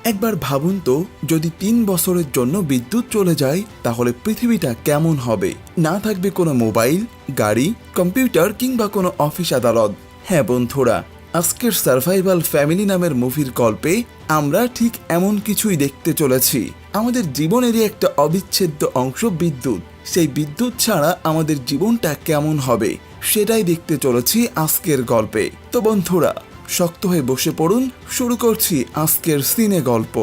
একবার ভাবুন তো, যদি ৩ বছরের জন্য বিদ্যুৎ চলে যায় তাহলে পৃথিবীটা কেমন হবে। না থাকবে কোনো মোবাইল, গাড়ি, কম্পিউটার কিংবা কোনো অফিস আদালত। হ্যাঁ বন্ধুরা, আজকের সার্ভাইভাল ফ্যামিলি নামের মুভির গল্পে আমরা ঠিক এমন কিছুই দেখতে চলেছি। আমাদের জীবনেরই একটা অবিচ্ছেদ্য অংশ বিদ্যুৎ। সেই বিদ্যুৎ ছাড়া আমাদের জীবনটা কেমন হবে সেটাই দেখতে চলেছি আজকের গল্পে। তো বন্ধুরা, শক্ত হয়ে বসে পড়ুন, শুরু করছি আজকের সিনে গল্প।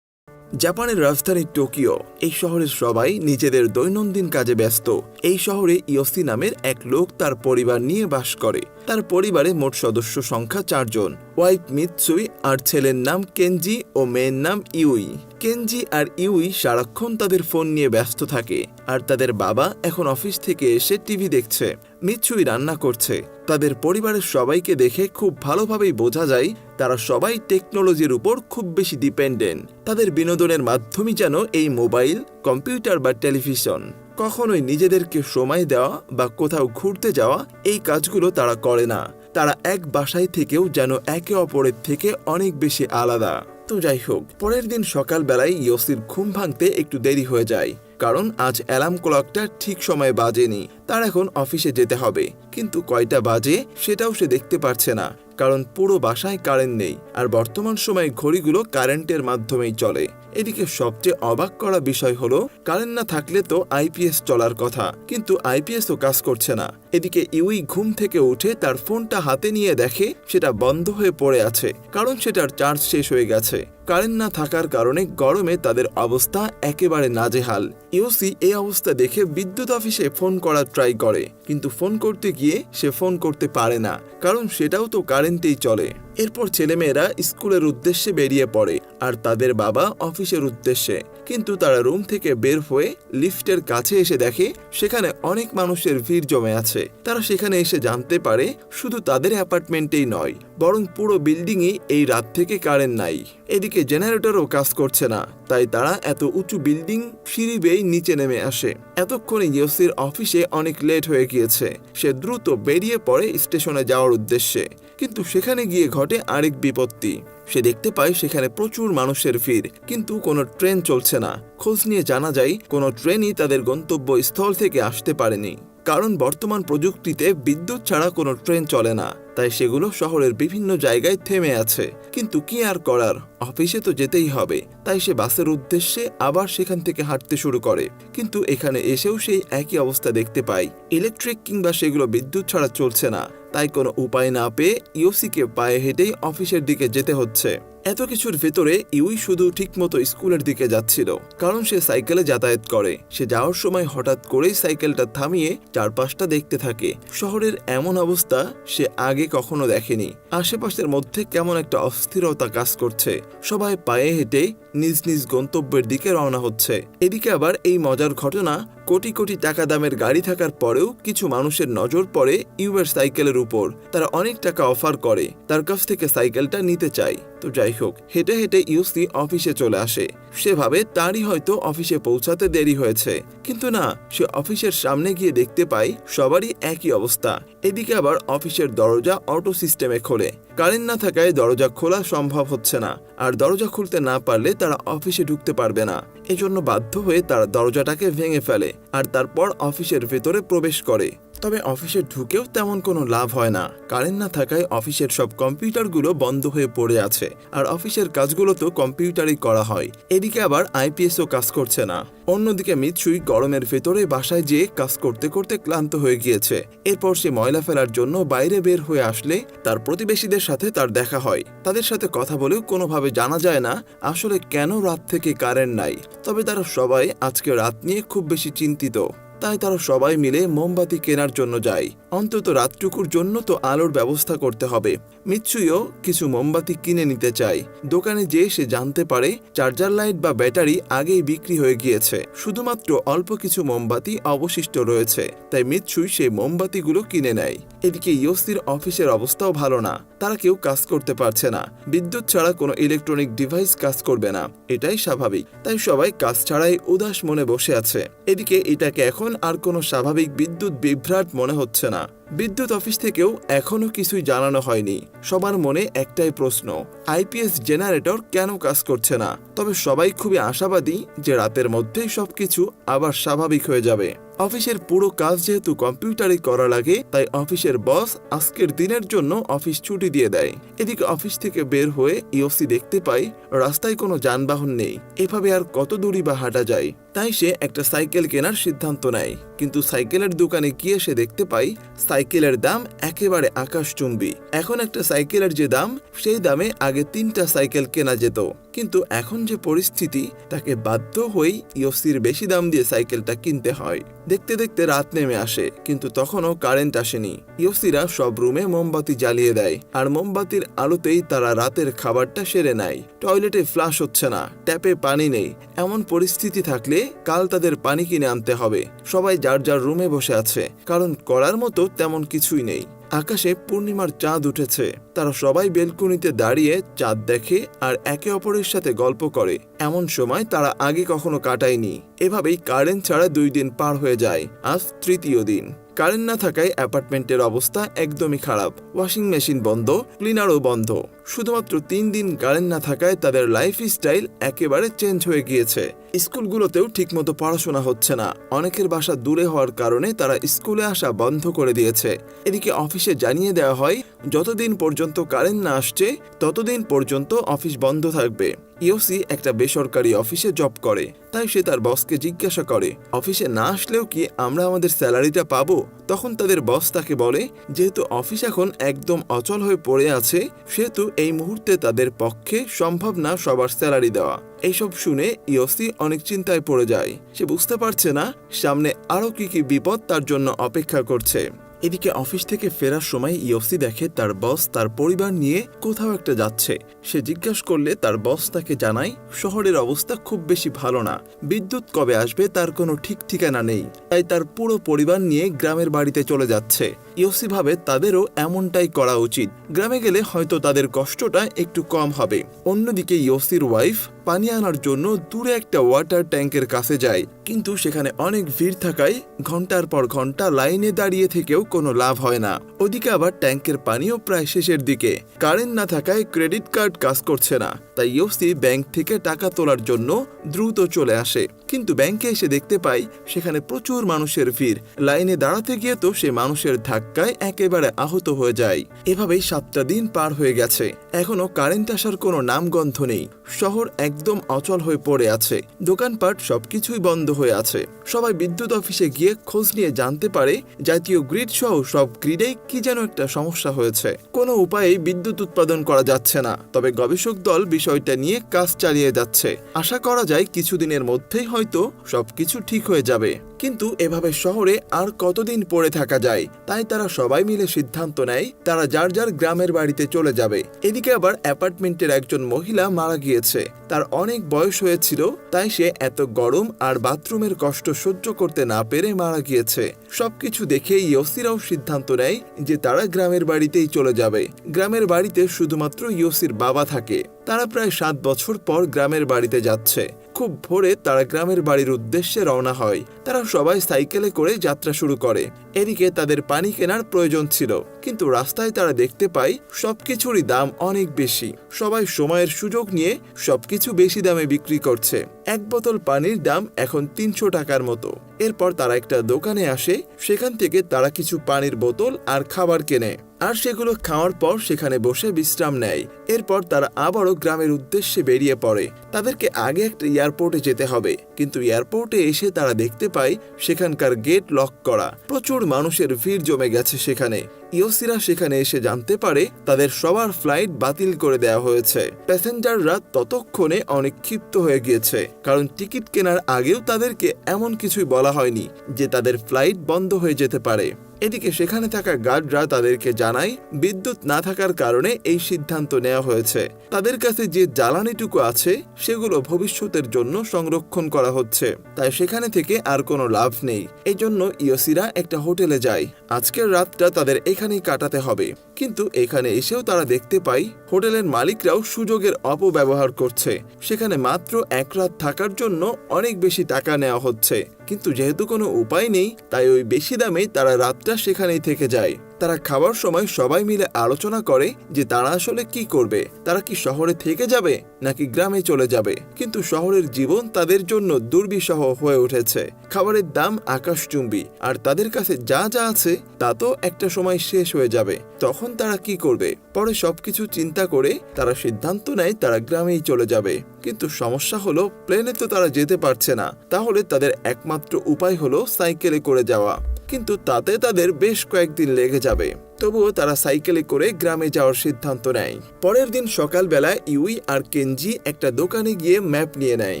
জাপানের রাজধানী টোকিও। এই শহরের সবাই নিজেদের দৈনন্দিন কাজে ব্যস্ত। এই শহরে ইয়োসি নামের এক লোক তার পরিবার নিয়ে বাস করে। তার পরিবারে মোট সদস্য সংখ্যা 4 জন। ওয়াইফ মিৎসুই আর ছেলের নাম কেনজি ও মেয়ের নাম ইউই। কেনজি আর ইউই সারাক্ষণ তাদের ফোন নিয়ে ব্যস্ত থাকে, আর তাদের বাবা এখন অফিস থেকে এসে টিভি দেখছে। মিৎসুই রান্না করছে। তাদের পরিবারের সবাইকে দেখে খুব ভালোভাবেই বোঝা যায় তারা সবাই টেকনোলজির উপর খুব বেশি ডিপেন্ডেন্ট। তাদের বিনোদনের মাধ্যমই যেন এই মোবাইল, কম্পিউটার বা টেলিভিশন। কখনোই নিজেদেরকে সময় দেওয়া বা কোথাও ঘুরতে যাওয়া এই কাজগুলো তারা করে না। তারা এক বাসায় থেকেও যেন একে অপরের থেকে অনেক বেশি আলাদা। তো যাই হোক, পরের দিন সকালবেলায় ইয়োসির ঘুম ভাঙতে একটু দেরি হয়ে যায়, কারণ আজ অ্যালার্ম ক্লকটা ঠিক সময় বাজেনি। তার এখন অফিসে যেতে হবে, কিন্তু কয়টা বাজে সেটাও সে দেখতে পারছে না, কারণ পুরো বাসায় কারেন্ট নেই। আর বর্তমান সময়ে ঘড়িগুলো কারেন্টের মাধ্যমেই চলে। এদিকে সবচেয়ে অবাক করা বিষয় হলো, কারেন্ট না থাকলে তো আইপিএস চলার কথা, কিন্তু আইপিএসও কাজ করছে না। এদিকে ইউই ঘুম থেকে উঠে তার ফোনটা হাতে নিয়ে দেখে সেটা বন্ধ হয়ে পড়ে আছে, কারণ সেটার চার্জ শেষ হয়ে গেছে। কারেন্ট না থাকার কারণে গরমে তাদের অবস্থা একেবারে নাজেহাল। ইউসি এই অবস্থা দেখে বিদ্যুৎ অফিসে ফোন করার ট্রাই করে, কিন্তু ফোন করতে গিয়ে সে ফোন করতে পারে না, কারণ সেটাও তো কারেন্টেই চলে। এরপর ছেলেমেয়েরা স্কুলের উদ্দেশ্যে বেরিয়ে পড়ে, আর তাদের বাবা অফিসের উদ্দেশ্যে। কিন্তু তারা রুম থেকে বের হয়ে লিফটের কাছে এসে দেখে সেখানে অনেক মানুষের ভিড় জমে আছে। তারা সেখানে এসে জানতে পারে শুধু তাদের অ্যাপার্টমেন্টেই নয়, বরং পুরো বিল্ডিংই এই রাত থেকে কারেন্ট নাই। এদিকে জেনারেটরও কাজ করছে না, তাই তারা এত উঁচু বিল্ডিং সিঁড়ি বেয়ে নিচে নেমে আসে। এতক্ষণে ইয়োসির অফিসে অনেক লেট হয়ে গিয়েছে। সে দ্রুত বেরিয়ে পড়ে স্টেশনে যাওয়ার উদ্দেশ্যে, কিন্তু সেখানে গিয়ে ঘটে আরেক বিপত্তি। সে দেখতে পায় সেখানে প্রচুর মানুষের ভিড়, কিন্তু কোনো ট্রেন চলছে না। খোঁজ নিয়ে জানা যায় কোনো ট্রেনই তাদের গন্তব্যস্থল থেকে আসতে পারেনি, কারণ বর্তমান প্রযুক্তিতে বিদ্যুৎ ছাড়া কোনো ট্রেন চলে না। তাই সেগুলো শহরের বিভিন্ন জায়গায় থেমে আছে। কিন্তু কি আর করার, অফিসে তো যেতেই হবে। তাই সে বাসের উদ্দেশ্যে আবার সেখান থেকে হাঁটতে শুরু করে, কিন্তু এখানে এসেও সেই একই অবস্থা দেখতে পায়। ইলেকট্রিক কিংবা সেগুলো বিদ্যুৎ ছাড়া চলছে না। তাই কোনো উপায় না পেয়ে ইয়োসিকে পায়ে হেঁটেই অফিসের দিকে যেতে হচ্ছে। এত কিছুর ভেতরে ইউই শুধু ঠিকমতো স্কুলের দিকে যাচ্ছিল, কারণ সে সাইকেলে যাতায়াত করে। সে যাওয়ার সময় হঠাৎ করেই সাইকেলটা থামিয়ে চারপাশটা দেখতে থাকে। শহরের এমন অবস্থা সে আগে কখনো দেখেনি। আশেপাশের মধ্যে কেমন একটা অস্থিরতা কাজ করছে। সবাই পায়ে হেঁটে নিজ নিজ গন্তব্যের দিকে রওনা হচ্ছে। এদিকে আবার এই মজার ঘটনা, কোটি কোটি টাকা দামের গাড়ি থাকার পরেও কিছু মানুষের নজর পড়ে ইউয়ের সাইকেলের উপর। তারা অনেক টাকা অফার করে তার কাছ থেকে সাইকেলটা নিতে চায়। তো যাই হোক, হেঁটে হেঁটে ইউসি অফিসে চলে আসে। সে ভাবে তারই হয়তো অফিসে পৌঁছাতে দেরি হয়েছে, কিন্তু না, সে অফিসের সামনে গিয়ে দেখতে পায় সবারই একই অবস্থা। এদিকে আবার অফিসের দরজা অটো সিস্টেমে খোলে। কারেন্ট না থাকায় দরজা খোলা সম্ভব হচ্ছে না, আর দরজা খুলতে না পারলে তারা অফিসে ঢুকতে পারবে না। এজন্য বাধ্য হয়ে তারা দরজাটাকে ভেঙে ফেলে, আর তারপর অফিসের ভেতরে প্রবেশ করে। তবে অফিসে ঢুকেও তেমন কোনো লাভ হয় না। কারেন্ট না থাকায় অফিসের সব কম্পিউটারগুলো বন্ধ হয়ে পড়ে আছে, আর অফিসের কাজগুলো তো কম্পিউটারই করা হয়। এদিকে আবার আইপিএসও কাজ করছে না। অন্যদিকে মিৎসুই গরমের ভেতরে বাসায় যেয়ে কাজ করতে করতে ক্লান্ত হয়ে গিয়েছে। এরপর সে ময়লা ফেলার জন্য বাইরে বের হয়ে আসলে তার প্রতিবেশীদের সাথে তার দেখা হয়। তাদের সাথে কথা বলেও কোনোভাবে জানা যায় না আসলে কেন রাত থেকে কারেন্ট নাই। তবে তারা সবাই আজকে রাত নিয়ে খুব বেশি চিন্তিত। তাই তারা সবাই মিলে মোমবাতি কেনার জন্য যায়। অন্তত রাতটুকুর জন্য তো আলোর ব্যবস্থা করতে হবে। মিৎসুইও কিছু মোমবাতি কিনে নিতে চায়। দোকানে যেয়ে সে জানতে পারে চার্জার লাইট বা ব্যাটারি আগেই বিক্রি হয়ে গিয়েছে, শুধুমাত্র অল্প কিছু মোমবাতি অবশিষ্ট রয়েছে। তাই মিৎসুই সেই মোমবাতিগুলো কিনে নেয়। এদিকে ইয়োসির অফিসের অবস্থাও ভালো না। তারা কেউ কাজ করতে পারছে না। বিদ্যুৎ ছাড়া কোনো ইলেকট্রনিক ডিভাইস কাজ করবে না, এটাই স্বাভাবিক। তাই সবাই কাজ ছাড়াই উদাস মনে বসে আছে। এদিকে এটাকে এখন আর কোনো স্বাভাবিক বিদ্যুৎ বিভ্রাট মনে হচ্ছে না। বিদ্যুৎ অফিস থেকেও এখনো কিছুই জানানো হয়নি। সবার মনে একটাই প্রশ্ন, আইপিএস জেনারেটর কেন কাজ করছে না? তবে সবাই খুবই আশাবাদী যে রাতের মধ্যেই সবকিছু আবার স্বাভাবিক হয়ে যাবে। অফিসের পুরো কাজ যেহেতু কম্পিউটারে করা লাগে, তাই অফিসের বস আজকের দিনের জন্য অফিস ছুটি দিয়ে দেয়। এদিকে অফিস থেকে বের হয়ে ইওসি দেখতে পায় রাস্তায় কোনো যানবাহন নেই। এভাবে আর কত দূরই বা হাঁটা যায়? তাই সে একটা সাইকেল কেনার সিদ্ধান্ত নেয়। কিন্তু সাইকেলের দোকানে গিয়ে সে দেখতে পায় সাইকেলের দাম একেবারে আকাশচুম্বী। এখন একটা সাইকেলের যে দাম, সেই দামে আগে 3টা সাইকেল কেনা যেত। কিন্তু এখন যে পরিস্থিতি, তাকে বাধ্য হয়েই ইওসির বেশি দাম দিয়ে সাইকেলটা কিনতে হয়। দেখতে দেখতে রাত নেমে আসে, কিন্তু তখনও কারেন্ট আসেনি। ইওসিরা সব রুমে মোমবাতি জ্বালিয়ে দেয়, আর মোমবাতির আলোতেই তারা রাতের খাবারটা সেরে নেয়। টয়লেটে ফ্লাশ হচ্ছে না, ট্যাপে পানি নেই। এমন পরিস্থিতি থাকলে কাল তাদের পানি কিনে আনতে হবে। সবাই যার যার রুমে বসে আছে, কারণ করার মতো তেমন কিছুই নেই। আকাশে পূর্ণিমার চাঁদ উঠেছে। তারা সবাই বেলকনিতে দাঁড়িয়ে চাঁদ দেখে আর একে অপরের সাথে গল্প করে। এমন সময় তারা আগে কখনো কাটায়নি। এভাবেই কারেন্ট ছাড়া 2 দিন পার হয়ে যায়। আজ 3য় দিন। কারেন্ট না থাকায় অ্যাপার্টমেন্টের অবস্থা একদমই খারাপ। ওয়াশিং মেশিন বন্ধ, ক্লিনারও বন্ধ। শুধুমাত্র 3 দিন কারেন্ট না থাকায় তাদের লাইফস্টাইল একেবারে চেঞ্জ হয়ে গিয়েছে। স্কুলগুলোতেও ঠিকমতো পড়াশোনা হচ্ছে না। অনেকের বাসা দূরে হওয়ার কারণে তারা স্কুলে আসা বন্ধ করে দিয়েছে। এদিকে অফিসে জানিয়ে দেওয়া হয় যতদিন পর্যন্ত কারেন্ট না আসছে ততদিন পর্যন্ত অফিস বন্ধ থাকবে। ইওসি একটা বেসরকারি অফিসে জব করে, তাই সে তার বসকে জিজ্ঞাসা করে, অফিসে না আসলেও কি আমরা আমাদের স্যালারিটা পাবো? তখন তাদের বস তাকে বলে, যেহেতু অফিস এখন একদম অচল হয়ে পড়ে আছে, সেহেতু এই মুহূর্তে তাদের পক্ষে সম্ভব না সবার স্যালারি দেওয়া। এইসব শুনে ইওসি অনেক চিন্তায় পড়ে যায়। সে বুঝতে পারছে না সামনে আরো কি বিপদ তার জন্য অপেক্ষা করছে। এদিকে অফিস থেকে ফেরার সময় ইওসি দেখে তার বস তার পরিবার নিয়ে কোথাও একটা যাচ্ছে। সে জিজ্ঞাসা করলে তার বস তাকে জানায় শহরের অবস্থা খুব বেশি ভালো না, বিদ্যুৎ কবে আসবে তার কোনো ঠিক ঠিকানা নেই, তাই তার পুরো পরিবার নিয়ে গ্রামের বাড়িতে চলে যাচ্ছে। ইওসি ভাবে তাদেরও এমনটাই করা উচিত। গ্রামে গেলে হয়তো তাদের কষ্টটা একটু কম হবে। অন্যদিকে ইওসির ওয়াইফ পানি আনার জন্য দূরে একটা ওয়াটার ট্যাঙ্কের কাছে যায়, কিন্তু সেখানে অনেক ভিড় থাকায় ঘন্টার পর ঘন্টা লাইনে দাঁড়িয়ে থেকেও কোনো লাভ হয় না। ওদিকে আবার ট্যাঙ্কের পানিও প্রায় শেষের দিকে। কারেন্ট না থাকায় ক্রেডিট কার্ড কাজ করছে না, তাই ইওসি ব্যাংক থেকে টাকা তোলার জন্য দ্রুত চলে আসে। কিন্তু ব্যাংকে এসে দেখতে পাই সেখানে প্রচুর মানুষের ভিড়। লাইনে দাঁড়াতে গিয়ে তো সে মানুষের ধাক্কায় একেবারে আহত হয়ে যায়। এভাবেই 7টা দিন পার হয়ে গেছে। এখনো কারেন্ট আসার কোনো নামগন্ধ নেই। শহর একদম অচল হয়ে পড়ে আছে। দোকানপাট সবকিছুই বন্ধ হয়ে আছে। সবাই বিদ্যুৎ অফিসে গিয়ে খোঁজ নিয়ে জানতে পারে জাতীয় গ্রিড সহ সব গ্রিডেই কি যেন একটা সমস্যা হয়েছে। কোনো উপায়ে বিদ্যুৎ উৎপাদন করা যাচ্ছে না। তবে গবেষক দল বিষয়টা নিয়ে কাজ চালিয়ে যাচ্ছে। আশা করা যায় কিছুদিনের মধ্যেই হয়তো সবকিছু ঠিক হয়ে যাবে। কিন্তু এভাবে শহরে আর কতদিন পড়ে থাকা যায়? তাই তারা সবাই মিলে সিদ্ধান্ত নেয় তারা যার যার গ্রামের বাড়িতে চলে যাবে। এদিকে আবার অ্যাপার্টমেন্টের একজন মহিলা মারা গিয়েছে। তার অনেক বয়স হয়েছিল, তাই সে এত গরম আর বাথরুমের কষ্ট সহ্য করতে না পেরে মারা গিয়েছে। সবকিছু দেখে ইওসিরাও সিদ্ধান্ত নেয় যে তারা গ্রামের বাড়িতেই চলে যাবে। গ্রামের বাড়িতে শুধুমাত্র ইওসির বাবা থাকে। তারা প্রায় 7 বছর পর গ্রামের বাড়িতে যাচ্ছে। খুব ভোরে তারা গ্রামের বাড়ির উদ্দেশ্যে রওনা হয়। তারা সবাই সাইকেলে করে যাত্রা শুরু করে। এদিকে তাদের পানি কেনার প্রয়োজন ছিল, কিন্তু রাস্তায় তারা দেখতে পায় সবকিছুরই দাম অনেক বেশি। সবাই সময়ের সুযোগ নিয়ে সবকিছু বেশি দামে বিক্রি করছে। 1 বোতল পানির দাম এখন 300 টাকার মতো। এরপর তারা একটা দোকানে আসে। সেখান থেকে তারা কিছু পানির বোতল আর খাবার কেনে, আর সেগুলো খাওয়ার পর সেখানে বসে বিশ্রাম নেয়। এরপর তারা আবারও গ্রামের উদ্দেশ্যে বেরিয়ে পড়ে। তাদেরকে আগে একটা এয়ারপোর্টে যেতে হবে, কিন্তু এয়ারপোর্টে এসে তারা দেখতে পায় সেখানকার গেট লক করা। প্রচুর মানুষের ভিড় জমে গেছে সেখানে। ইওসিরা সেখানে এসে জানতে পারে তাদের সবার ফ্লাইট বাতিল করে দেওয়া হয়েছে। প্যাসেঞ্জাররা ততক্ষণে অনেক ক্ষিপ্ত হয়ে গিয়েছে, কারণ টিকিট কেনার আগেও তাদেরকে এমন কিছুই বলা হয়নি যে তাদের ফ্লাইট বন্ধ হয়ে যেতে পারে। এদিকে সেখানে থাকা গার্ডরা তাদেরকে জানায় বিদ্যুৎ না থাকার কারণে এই সিদ্ধান্ত নেওয়া হয়েছে। তাদের কাছে যে জ্বালানিটুকু আছে সেগুলো ভবিষ্যতের জন্য সংরক্ষণ করা হচ্ছে, তাই সেখানে থেকে আর কোনো লাভ নেই। এই জন্য ইওসিরা একটা হোটেলে যায়। আজকের রাতটা তাদের এখানেই কাটাতে হবে। কিন্তু এখানে এসেও তারা দেখতে পায় হোটেলের মালিকরাও সুযোগের অপব্যবহার করছে। সেখানে মাত্র 1 রাত থাকার জন্য অনেক বেশি টাকা নেওয়া হচ্ছে, কিন্তু যেহেতু কোনো উপায় নেই তাই ওই বেশি দামে তারা রাতটা সেখানেই থেকে যায়। তারা খাবার সময় সবাই মিলে আলোচনা করে যে তারা আসলে কি করবে, তারা কি শহরে থেকে যাবে নাকি গ্রামে চলে যাবে। কিন্তু শহরের জীবন তাদের জন্য দুর্বিষহ হয়ে উঠেছে। খাবারের দাম আকাশচুম্বী, আর তাদের কাছে যা যা আছে তা তো একটা সময় শেষ হয়ে যাবে। তখন তারা কি করবে? পরে সবকিছু চিন্তা করে তারা সিদ্ধান্ত নেয় তারা গ্রামেই চলে যাবে। কিন্তু সমস্যা হলো প্লেনে তো তারা যেতে পারছে না, তাহলে তাদের একমাত্র উপায় হলো সাইকেলে করে যাওয়া। কিন্তু তাতে তাদের বেশ কয়েকদিন লেগে যাবে। তবুও তারা সাইকেলে করে গ্রামে যাওয়ার সিদ্ধান্ত নেয়। পরের দিন সকালবেলা ইউই আর কেনজি একটা দোকানে গিয়ে ম্যাপ নিয়ে নেয়।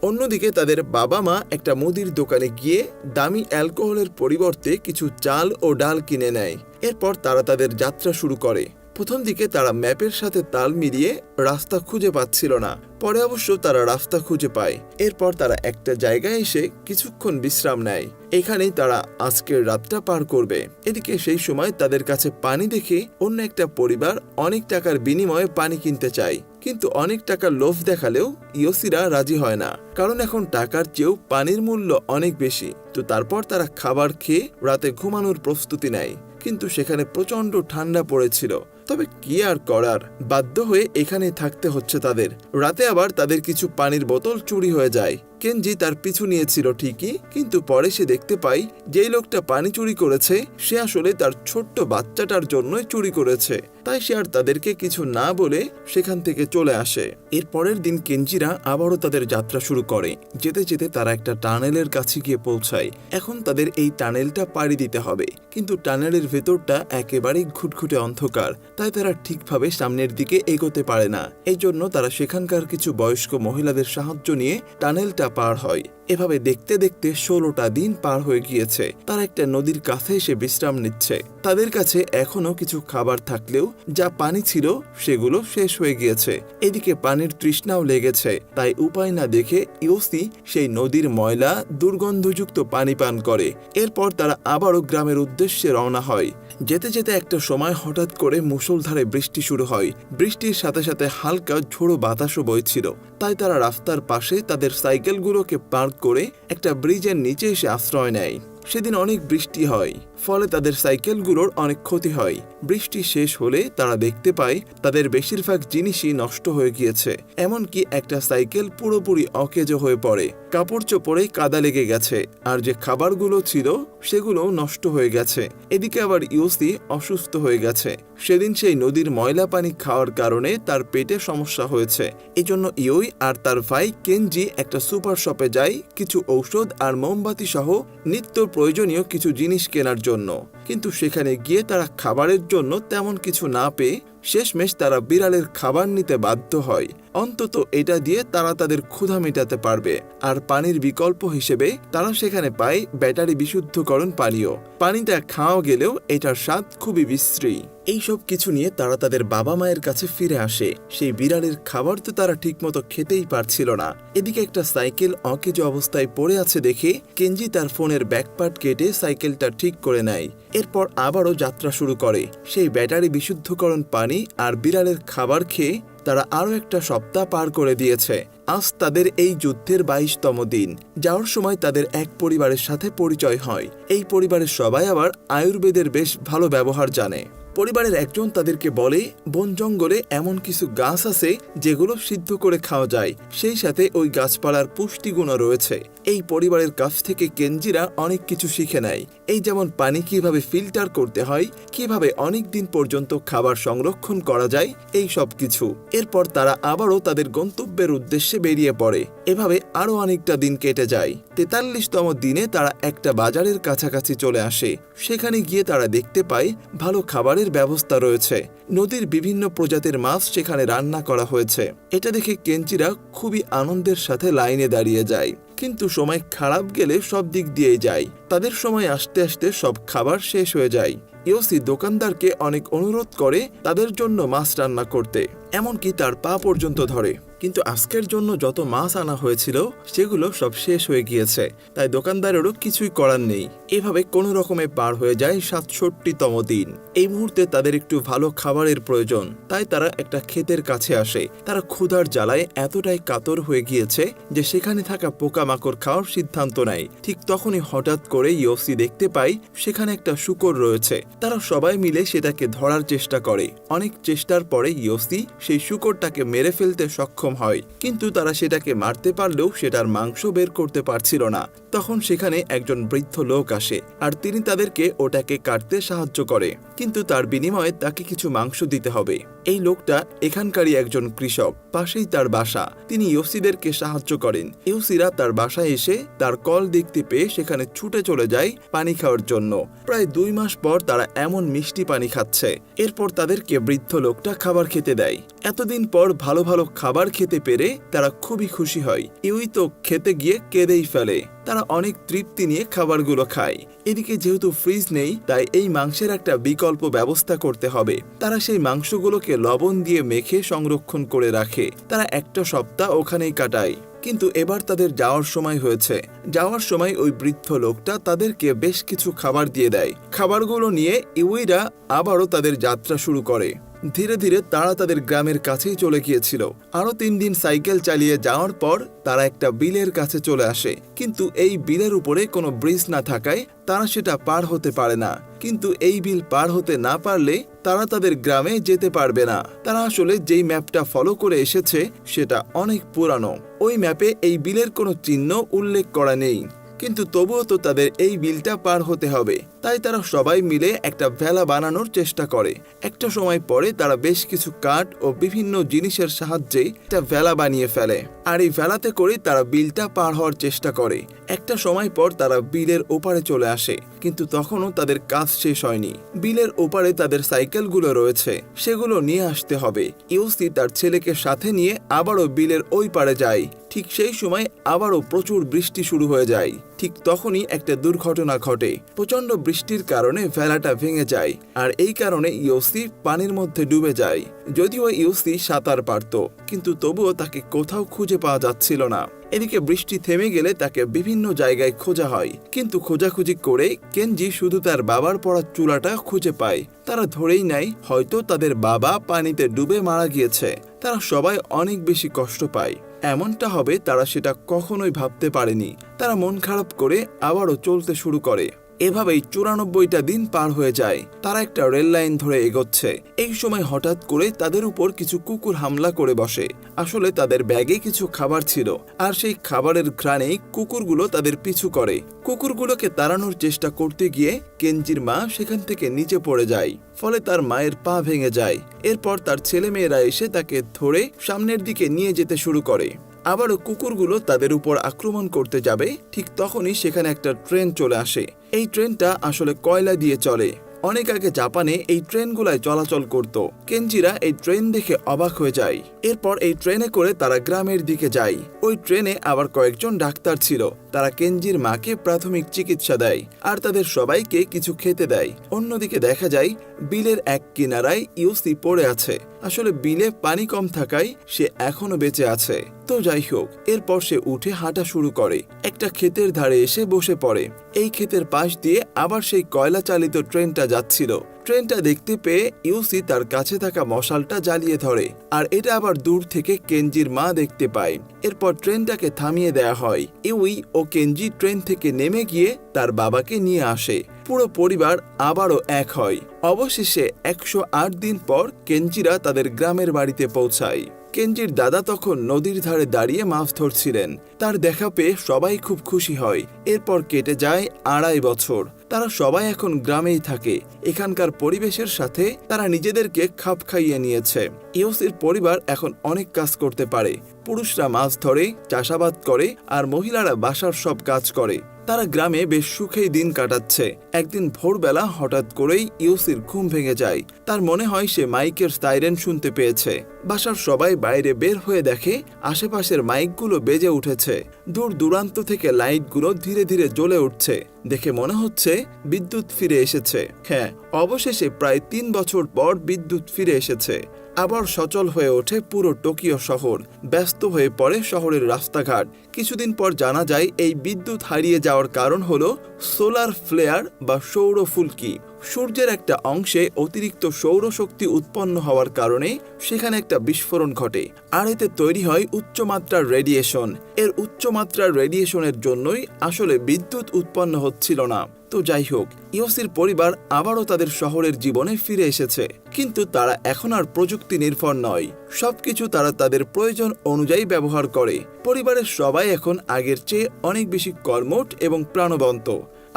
অন্যদিকে তাদের বাবা মা একটা মুদির দোকানে গিয়ে দামি অ্যালকোহলের পরিবর্তে কিছু চাল ও ডাল কিনে নেয়। এরপর তারা তাদের যাত্রা শুরু করে। প্রথম দিকে তারা ম্যাপের সাথে তাল মিলিয়ে রাস্তা খুঁজে পাচ্ছিল না, পরে অবশ্য তারা রাস্তা খুঁজে পায়। এরপর তারা একটা জায়গায় এসে কিছুক্ষণ বিশ্রাম নেয়। এখানেই তারা আজকের রাতটা পার করবে। এদিকে সেই সময় তাদের কাছে পানি দেখে অন্য একটা পরিবার অনেক টাকার বিনিময়ে পানি কিনতে চায়, কিন্তু অনেক টাকার লোভ দেখালেও ইয়োসিরা রাজি হয় না, কারণ এখন টাকার চেয়েও পানির মূল্য অনেক বেশি। তো তারপর তারা খাবার খেয়ে রাতে ঘুমানোর প্রস্তুতি নেয়, কিন্তু সেখানে প্রচন্ড ঠান্ডা পড়েছিল। তবে কি আর করার, বাধ্য হয়ে এখানে থাকতে হচ্ছে তাদের। রাতে আবার তাদের কিছু পানির বোতল চুরি হয়ে যায়। কেনজি তার পিছু নিয়েছিল ঠিকই, কিন্তু পরে সে দেখতে পায় যেই লোকটা পানি চুরি করেছে সে আসলে তার ছোট্ট বাচ্চাটার জন্যই চুরি করেছে। তাই সে আর তাদেরকে কিছু না বলে সেখান থেকে চলে আসে। এর পরের দিন কেনজিরা আবারও তাদের যাত্রা শুরু করে। যেতে যেতে তারা একটা টানেলের কাছে গিয়ে পৌঁছায়। এখন তাদের এই টানেলটা পাড়ি দিতে হবে, কিন্তু টানেলের ভেতরটা একেবারেই ঘুটঘুটে অন্ধকার, তাই তারা ঠিকভাবে সামনের দিকে এগোতে পারে না। এই জন্য তারা সেখানকার কিছু বয়স্ক মহিলাদের সাহায্য নিয়ে টানেলটা পার হয়। এভাবে দেখতে দেখতে 16টা দিন পার হয়ে গিয়েছে। তারা একটা নদীর কাছে এসে বিশ্রাম নিচ্ছে। তাদের কাছে এখনো কিছু খাবার থাকলেও যা পানি ছিল সেগুলো শেষ হয়ে গিয়েছে। এদিকে পানির তৃষ্ণাও লেগেছে, তাই উপায় না দেখে ইয়োসি সেই নদীর ময়লা দুর্গন্ধযুক্ত পানি পান করে। এরপর তারা আবারও গ্রামের উদ্দেশ্যে রওনা হয়। যেতে যেতে একটা সময় হঠাৎ করে মুষলধারে বৃষ্টি শুরু হয়। বৃষ্টির সাথে সাথে হালকা ঝোড়ো বাতাসও বইছিল, তাই তারা রাস্তার পাশে তাদের সাইকেলগুলোকে পার্ক করে একটা ব্রিজের নিচে এসে আশ্রয় নেয়। সেদিন অনেক বৃষ্টি হয়, ফলে তাদের সাইকেলগুলোর অনেক ক্ষতি হয়। বৃষ্টি শেষ হলে তারা দেখতে পায় তাদের বেশিরভাগ জিনিসই নষ্ট হয়ে গিয়েছে। এমনকি একটা সাইকেল পুরোপুরি অকেজো হয়ে পড়ে, কাপড় চোপড়ে কাদা লেগে গেছে, আর যে খাবারগুলো ছিল সেগুলো নষ্ট হয়ে গেছে। এদিকে আবার ইয়োসি অসুস্থ হয়ে গেছে। সেদিন সেই নদীর ময়লা পানি খাওয়ার কারণে তার পেটে সমস্যা হয়েছে। এজন্য ইয়োই আর তার ভাই কেনজি একটা সুপার শপে যায় কিছু ঔষধ আর মোমবাতি সহ নিত্য প্রয়োজনীয় কিছু জিনিস কেনার জন্য। কিন্তু সেখানে গিয়ে তারা খাবারের জন্য তেমন কিছু না পেয়ে শেষমেশ তারা বিড়ালের খাবার নিতে বাধ্য হয়। অন্তত এটা দিয়ে তারা তাদের ক্ষুধা মেটাতে পারবে। আর পানির বিকল্প হিসেবে তারা সেখানে পায় ব্যাটারি বিশুদ্ধকরণ পানীয়। পানিটা খাওয়া গেলেও এটার স্বাদ খুবই বিশ্রী। এইসব কিছু নিয়ে তারা তাদের বাবা মায়ের কাছে ফিরে আসে। সেই বিড়ালের খাবার তো তারা ঠিকমতো খেতেই পারছিল না। এদিকে একটা সাইকেল অকেজো অবস্থায় পড়ে আছে দেখে কেনজি তার ফোনের ব্যাকপার্ট কেটে সাইকেলটা ঠিক করে নেয়। এরপর আবারও যাত্রা শুরু করে। সেই ব্যাটারি বিশুদ্ধকরণ পানি আর বিড়ালের খাবার খেয়ে তারা আরও একটা সপ্তাহ পার করে দিয়েছে। আজ তাদের এই যুদ্ধের 22তম দিন। যাওয়ার সময় তাদের এক পরিবারের সাথে পরিচয় হয়। এই পরিবারের সবাই আবার আয়ুর্বেদের বেশ ভালো ব্যবহার জানে। পরিবারের একজন তাদেরকে বলে বন জঙ্গলে এমন কিছু গাছ আছে যেগুলো সিদ্ধ করে খাওয়া যায়, সেই সাথে ওই গাছপালার পুষ্টিগুণও রয়েছে। এই পরিবারের কাছ থেকে কেনজিরা অনেক কিছু শিখে নেয়। এই যেমন পানি কিভাবে ফিল্টার করতে হয়, কিভাবে অনেক দিন পর্যন্ত খাবার সংরক্ষণ করা যায়, এই সব কিছু। এরপর তারা আবারও তাদের গন্তব্যের উদ্দেশ্যে বেরিয়ে পড়ে। এভাবে আরো অনেকটা দিন কেটে যায়। 43তম দিনে তারা একটা বাজারের কাছাকাছি চলে আসে। সেখানে গিয়ে তারা দেখতে পায় ভালো খাবারের ব্যবস্থা রয়েছে। নদীর বিভিন্ন প্রজাতির মাছ সেখানে রান্না করা হয়েছে। এটা দেখে কেনজিরা খুবই আনন্দের সাথে লাইনে দাঁড়িয়ে যায়। কিন্তু সময় খারাপ গেলে সব দিক দিয়ে যায়। তাদের সময় আসতে আসতে সব খাবার শেষ হয়ে যায়। ইয়োসি দোকানদারকে অনেক অনুরোধ করে তাদের জন্য মাছ রান্না করতে, এমনকি তার পা পর্যন্ত ধরে। কিন্তু আজকের জন্য যত মাছ আনা হয়েছিল সেগুলো সব শেষ হয়ে গিয়েছে, তাই দোকানদারেরও কিছুই করার নেই। এভাবে কোনো রকমে পার হয়ে যায় 67তম দিন। এই মুহূর্তে তাদের একটু ভালো খাবারের প্রয়োজন, তাই তারা একটা ক্ষেতের কাছে আসে। তারা ক্ষুধার জ্বালায় এতটাই কাতর হয়ে গিয়েছে যে সেখানে থাকা পোকামাকড় খাওয়ার সিদ্ধান্ত নেয়। ঠিক তখনই হঠাৎ করে ইয়োসি দেখতে পায় সেখানে একটা শূকর রয়েছে। তারা সবাই মিলে সেটাকে ধরার চেষ্টা করে। অনেক চেষ্টার পরে ইয়োসি সেই শূকরটাকে মেরে ফেলতে সক্ষম হয়, কিন্তু তারা সেটাকে মারতে পারলেও সেটার মাংস বের করতে পারছিল না। তখন সেখানে একজন বৃদ্ধ লোক আসে আর তিনি তাদেরকে ওটাকে কাটতে সাহায্য করে, কিন্তু তার বিনিময়ে তাকে কিছু মাংস দিতে হবে। এই লোকটা এখানকারই একজন কৃষক, পাশেই তার বাসা। তিনি ইয়োসিদেরকে সাহায্য করেন। ইয়োসিরা তার বাসায় এসে তার কল দেখতে পেয়ে সেখানে ছুটে চলে যায় পানি খাওয়ার জন্য। প্রায় 2 মাস পর তারা এমন মিষ্টি পানি খাচ্ছে। এরপর তাদেরকে বৃদ্ধ লোকটা খাবার খেতে দেয়। এতদিন পর ভালো ভালো খাবার খেতে পেরে তারা খুবই খুশি হয়। ইউই তো খেতে গিয়ে কেঁদেই ফেলে। তারা অনেক তৃপ্তি নিয়ে খাবারগুলো খায়। এদিকে যেহেতু ফ্রিজ নেই, তাই এই মাংসের একটা বিকল্প ব্যবস্থা করতে হবে। তারা সেই মাংসগুলোকে লবণ দিয়ে মেখে সংরক্ষণ করে রাখে। তারা একটা সপ্তাহ ওখানেই কাটায়। কিন্তু এবার তাদের যাওয়ার সময় হয়েছে। যাওয়ার সময় ওই বৃদ্ধ লোকটা তাদেরকে বেশ কিছু খাবার দিয়ে দেয়। খাবারগুলো নিয়ে ইউইরা আবারও তাদের যাত্রা শুরু করে। ধীরে ধীরে তারা তাদের গ্রামের কাছেই চলে গিয়েছিল। আরো 3 দিন সাইকেল চালিয়ে যাওয়ার পর তারা একটা বিলের কাছে চলে আসে, কিন্তু এই বিলের উপরে কোনো ব্রিজ না থাকায় তারা সেটা পার হতে পারে না। কিন্তু এই বিল পার হতে না পারলে তারা তাদের গ্রামে যেতে পারবে না। তারা আসলে যেই ম্যাপটা ফলো করে এসেছে সেটা অনেক পুরানো। ওই ম্যাপে এই বিলের কোনো চিহ্ন উল্লেখ করা নেই, কিন্তু তবুও তো তাদের এই বিলটা পার হতে হবে। তাই তারা সবাই মিলে একটা ভেলা বানানোর চেষ্টা করে। একটা সময় পরে তারা বেশ কিছু কাঠ ও বিভিন্ন জিনিসের সাহায্যে একটা ভেলা বানিয়ে ফেলে, আর এই ভেলাতে করে তারা বিলটা পার হওয়ার চেষ্টা করে। একটা সময় পর তারা বিলের ওপারে চলে আসে, কিন্তু তখনও তাদের কাজ শেষ হয়নি। বিলের ওপারে তাদের সাইকেলগুলো রয়েছে, সেগুলো নিয়ে আসতে হবে। ইউসি তার ছেলেকে সাথে নিয়ে আবারও বিলের ওই পারে যায়। ঠিক সেই সময় আবারও প্রচুর বৃষ্টি শুরু হয়ে যায়। ঠিক তখনই একটা দুর্ঘটনা ঘটে। প্রচন্ড বৃষ্টির কারণে ভেলাটা ভেঙে যায়, আর এই কারণে ইয়োসি পানির মধ্যে ডুবে যায়। যদিও ইয়োসি সাঁতার পারত, কিন্তু তবুও তাকে কোথাও খুঁজে পাওয়া যাচ্ছিল না। এদিকে বৃষ্টি থেমে গেলে তাকে বিভিন্ন জায়গায় খোঁজা হয়, কিন্তু খোঁজাখুঁজি করে কেনজি শুধু তার বাবার পড়া চুলাটা খুঁজে পায়। তারা ধরেই নেয় হয়তো তাদের বাবা পানিতে ডুবে মারা গিয়েছে। তারা সবাই অনেক বেশি কষ্ট পায়। এমনটা হবে তারা সেটা কখনোই ভাবতে পারেনি। তারা মন খারাপ করে আবারও চলতে শুরু করে। এভাবেই 94টা দিন পার হয়ে যায়। তারা একটা রেল লাইন ধরে এগোচ্ছে। এই সময় হঠাৎ করে তাদের উপর কিছু কুকুর হামলা করে বসে। আসলে তাদের ব্যাগে কিছু খাবার ছিল, আর সেই খাবারের ঘ্রাণেই কুকুরগুলো তাদের পিছু করে। কুকুরগুলোকে তাড়ানোর চেষ্টা করতে গিয়ে কেনজির মা সেখান থেকে নিচে পড়ে যায়, ফলে তার মায়ের পা ভেঙে যায়। এরপর তার ছেলেমেয়েরা এসে তাকে ধরে সামনের দিকে নিয়ে যেতে শুরু করে। আবারও কুকুরগুলো তাদের উপর আক্রমণ করতে যাবে। ঠিক তখনই সেখানে একটা ট্রেন চলে আসে। এই ট্রেনটা আসলে কয়লা দিয়ে চলে। অনেক আগে জাপানে এই ট্রেনগুলাই চলাচল করত। কেনজিরা এই ট্রেন দেখে অবাক হয়ে যায়। এরপর এই ট্রেনে করে তারা গ্রামের দিকে যায়। ওই ট্রেনে আবার কয়েকজন ডাক্তার ছিল। তারা কেনজির মাকে প্রাথমিক চিকিৎসা দেয়, আর তাদের সবাইকে কিছু খেতে দেয়। অন্যদিকে দেখা যায় বিলের এক কিনারায় ইউসি পড়ে আছে। আসলে বিলে পানি কম থাকায় সে এখনো বেঁচে আছে। তো যাই হোক, এরপর সে উঠে হাঁটা শুরু করে। একটা ক্ষেতের ধারে এসে বসে পড়ে। এই ক্ষেতের পাশ দিয়ে আবার সেই কয়লা চালিত ট্রেনটা যাচ্ছিল। ট্রেনটা দেখতে পেয়ে ইউসি তার কাছে থাকা মশালটা জ্বালিয়ে ধরে, আর এটা আবার দূর থেকে কেনজির মা দেখতে পায়। এরপর ট্রেনটাকে থামিয়ে দেয়া হয়। ইউই ও কেনজি ট্রেন থেকে নেমে গিয়ে তার বাবাকে নিয়ে আসে। পুরো পরিবার আবারও এক হয়। অবশেষে 108 দিন পর কেনজিরা তাদের গ্রামের বাড়িতে পৌঁছায়। কেনজির দাদা তখন নদীর ধারে দাঁড়িয়ে মাছ ধরছিলেন। তার দেখা পেয়ে সবাই খুব খুশি হয়। এরপর কেটে যায় 2.5 বছর। তারা সবাই এখন গ্রামেই থাকে। এখানকার পরিবেশের সাথে তারা নিজেদেরকে খাপ খাইয়ে নিয়েছে। ইয়োসির পরিবার এখন অনেক কাজ করতে পারে। পুরুষরা মাছ ধরে, চাষাবাদ করে, আর মহিলারা বাসার সব কাজ করে। তারা গ্রামে বেশ সুখেই দিন কাটাচ্ছে। একদিন ভোরবেলা হঠাৎ করেই ইয়োসির ঘুম ভেঙে যায়। তার মনে হয় সে মাইকের সাইরেন শুনতে পেয়েছে। বাসার সবাই বাইরে বের হয়ে দেখে আশেপাশের মাইকগুলো বেজে উঠেছে। দূর দূরান্ত থেকে লাইটগুলো ধীরে ধীরে জ্বলে উঠছে। দেখে মনে হচ্ছে বিদ্যুৎ ফিরে এসেছে। হ্যাঁ, অবশেষে প্রায় 3 বছর পর বিদ্যুৎ ফিরে এসেছে। আবার সচল হয়ে ওঠে পুরো টোকিও শহর, ব্যস্ত হয়ে পড়ে শহরের রাস্তাঘাট। কিছুদিন পর জানা যায় এই বিদ্যুৎ হারিয়ে যাওয়ার কারণ হলো সোলার ফ্লেয়ার বা সৌর ফুলকি। সূর্যের একটা অংশে অতিরিক্ত সৌরশক্তি উৎপন্ন হওয়ার কারণে সেখানে একটা বিস্ফোরণ ঘটে, আর এতে তৈরি হয় উচ্চমাত্রার রেডিয়েশন। এর উচ্চমাত্রার রেডিয়েশনের জন্যই আসলে বিদ্যুৎ উৎপন্ন হচ্ছিল না। তো যাই হোক, ইওসির পরিবার আবারও তাদের শহরের জীবনে ফিরে এসেছে, কিন্তু তারা এখন আর প্রযুক্তি নির্ভর নয়। সবকিছু তারা তাদের প্রয়োজন অনুযায়ী ব্যবহার করে। পরিবারের সবাই এখন আগের চেয়ে অনেক বেশি কর্মঠ এবং প্রাণবন্ত,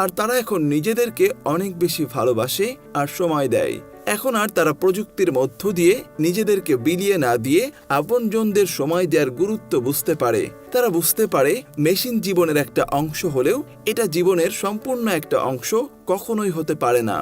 আর তারা এখন নিজেদেরকে অনেক বেশি ভালোবাসে আর সময় দেয়। এখন আর তারা প্রযুক্তির মধ্য দিয়ে নিজেদেরকে বিলিয়ে না দিয়ে আপনজনদের সময় দেওয়ার গুরুত্ব বুঝতে পারে। তারা বুঝতে পারে মেশিন জীবনের একটা অংশ হলেও এটা জীবনের সম্পূর্ণ একটা অংশ কখনোই হতে পারে না।